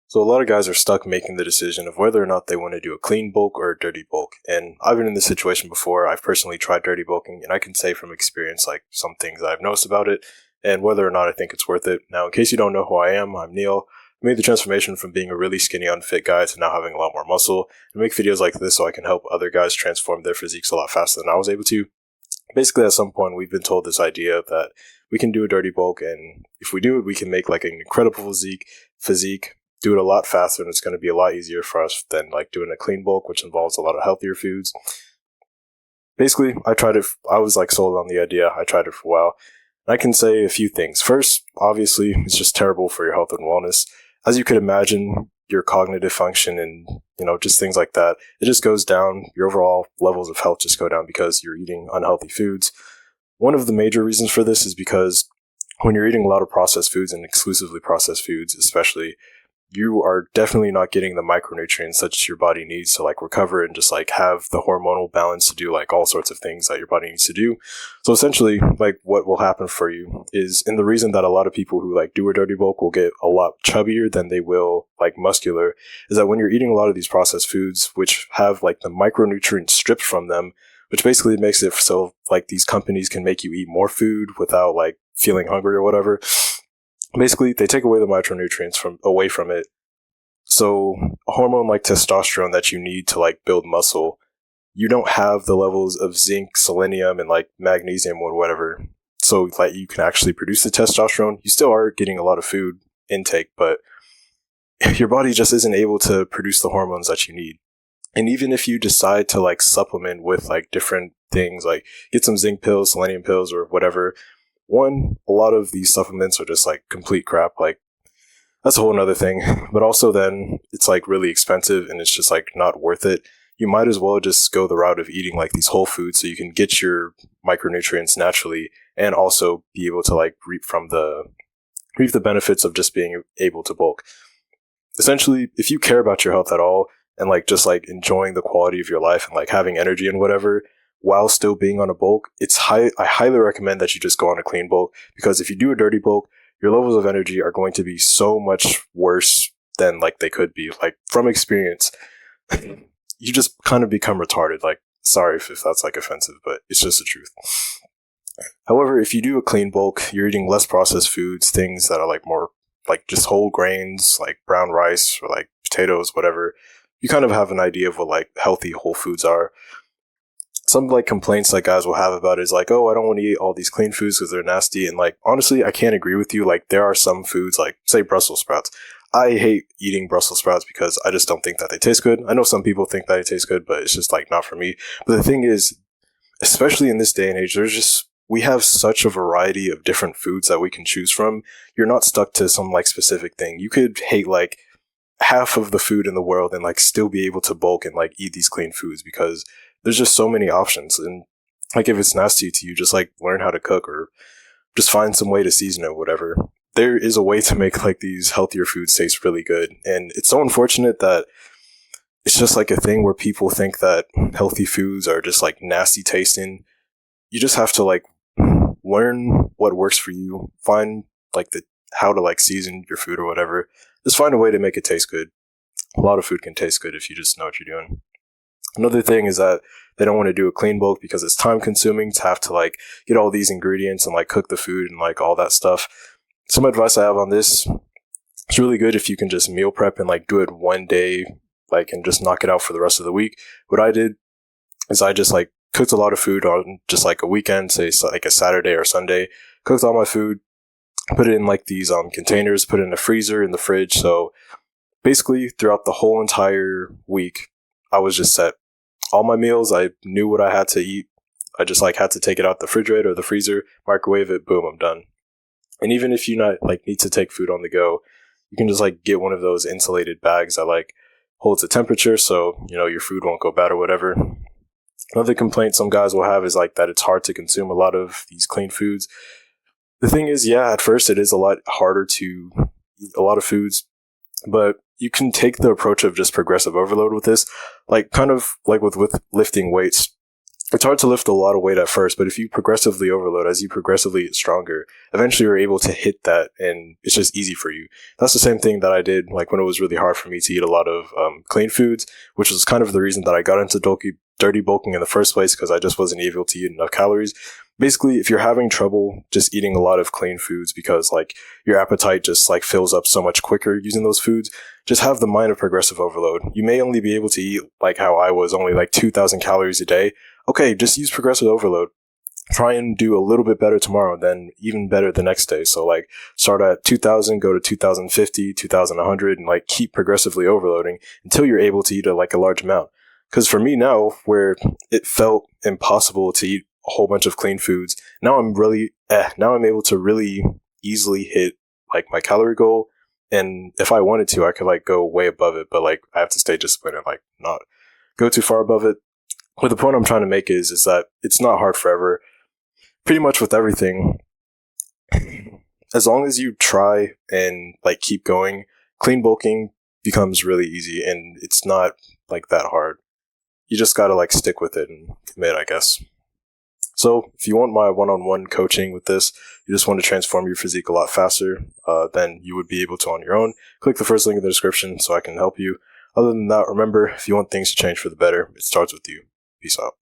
So a lot of guys are stuck making the decision of whether or not they want to do a clean bulk or a dirty bulk. And I've been in this situation before. I've personally tried dirty bulking, and I can say from experience, like, some things I've noticed about it and whether or not I think it's worth it. Now, in case you don't know who I am, I'm Neil. I made the transformation from being a really skinny, unfit guy to now having a lot more muscle. I make videos like this so I can help other guys transform their physiques a lot faster than I was able to. Basically, at some point, we've been told this idea that we can do a dirty bulk, and if we do it, we can make like an incredible physique, do it a lot faster, and it's going to be a lot easier for us than like doing a clean bulk, which involves a lot of healthier foods. Basically, I was like sold on the idea. I tried it for a while. And I can say a few things. First, obviously, it's just terrible for your health and wellness. As you could imagine, your cognitive function and, just things like that, it just goes down. Your overall levels of health just go down because you're eating unhealthy foods. One of the major reasons for this is because when you're eating a lot of processed foods and exclusively processed foods, especially, you are definitely not getting the micronutrients that your body needs to like recover and just like have the hormonal balance to do like all sorts of things that your body needs to do. So essentially, like, what will happen for you is, and the reason that a lot of people who like do a dirty bulk will get a lot chubbier than they will like muscular, is that when you're eating a lot of these processed foods, which have like the micronutrients stripped from them, which basically makes it so like these companies can make you eat more food without like feeling hungry or whatever. Basically, they take away the micronutrients away from it. So a hormone like testosterone that you need to like build muscle, you don't have the levels of zinc, selenium, and like magnesium or whatever. So like you can actually produce the testosterone. You still are getting a lot of food intake, but your body just isn't able to produce the hormones that you need. And even if you decide to like supplement with like different things, like get some zinc pills, selenium pills, or whatever, a lot of these supplements are just like complete crap. Like, that's a whole nother thing. But also then it's like really expensive and it's just like not worth it. You might as well just go the route of eating like these whole foods so you can get your micronutrients naturally and also be able to like reap the benefits of just being able to bulk. Essentially, if you care about your health at all and like just like enjoying the quality of your life and like having energy and whatever, while still being on a bulk, I highly recommend that you just go on a clean bulk, because if you do a dirty bulk, your levels of energy are going to be so much worse than like they could be. Like, from experience, you just kind of become retarded. Like, sorry if that's like offensive, but it's just the truth. However, if you do a clean bulk, you're eating less processed foods, things that are like more like just whole grains, like brown rice or like potatoes, whatever. You kind of have an idea of what like healthy whole foods are. Some like complaints that guys will have about it is like, oh, I don't want to eat all these clean foods because they're nasty. And like, honestly, I can't agree with you. Like, there are some foods, like say Brussels sprouts. I hate eating Brussels sprouts because I just don't think that they taste good. I know some people think that they taste good, but it's just like not for me. But the thing is, especially in this day and age, we have such a variety of different foods that we can choose from. You're not stuck to some like specific thing. You could hate like half of the food in the world and like still be able to bulk and like eat these clean foods, because there's just so many options. And like, if it's nasty to you, just like learn how to cook or just find some way to season it, whatever. There is a way to make like these healthier foods taste really good. And it's so unfortunate that it's just like a thing where people think that healthy foods are just like nasty tasting. You just have to like learn what works for you, find like how to like season your food or whatever. Just find a way to make it taste good. A lot of food can taste good if you just know what you're doing. Another thing is that they don't want to do a clean bulk because it's time consuming to have to like get all these ingredients and like cook the food and like all that stuff. Some advice I have on this, it's really good if you can just meal prep and like do it one day, like, and just knock it out for the rest of the week. What I did is I just like cooked a lot of food on just like a weekend, say like a Saturday or Sunday, cooked all my food, put it in like these containers, put it in the freezer, in the fridge. So basically throughout the whole entire week, I was just set. All my meals, I knew what I had to eat. I just like had to take it out the refrigerator or the freezer, microwave it, boom, I'm done. And even if you not like need to take food on the go, you can just like get one of those insulated bags that like holds the temperature, so your food won't go bad or whatever. Another complaint some guys will have is like that it's hard to consume a lot of these clean foods. The thing is, yeah, at first it is a lot harder to eat a lot of foods, but you can take the approach of just progressive overload with this, like kind of like with lifting weights. it's hard to lift a lot of weight at first, but if you progressively overload, as you progressively get stronger, eventually you're able to hit that, and it's just easy for you. That's the same thing that I did, like when it was really hard for me to eat a lot of clean foods, which was kind of the reason that I got into dirty bulking in the first place, because I just wasn't able to eat enough calories. Basically, if you're having trouble just eating a lot of clean foods because like your appetite just like fills up so much quicker using those foods, just have the mind of progressive overload. You may only be able to eat, like how I was, only like 2,000 calories a day. Okay, just use progressive overload. Try and do a little bit better tomorrow, then even better the next day. So like start at 2,000, go to 2,050, 2,100, and like keep progressively overloading until you're able to eat a large amount. Because for me now, where it felt impossible to eat a whole bunch of clean foods, now I'm able to really easily hit like my calorie goal. And if I wanted to, I could like go way above it, but like I have to stay disciplined and like not go too far above it. But the point I'm trying to make is that it's not hard forever. Pretty much with everything, as long as you try and like keep going, clean bulking becomes really easy, and it's not like that hard. You just gotta like stick with it and commit, I guess. So if you want my one-on-one coaching with this, you just want to transform your physique a lot faster than you would be able to on your own, click the first link in the description so I can help you. Other than that, remember, if you want things to change for the better, it starts with you. Peace out.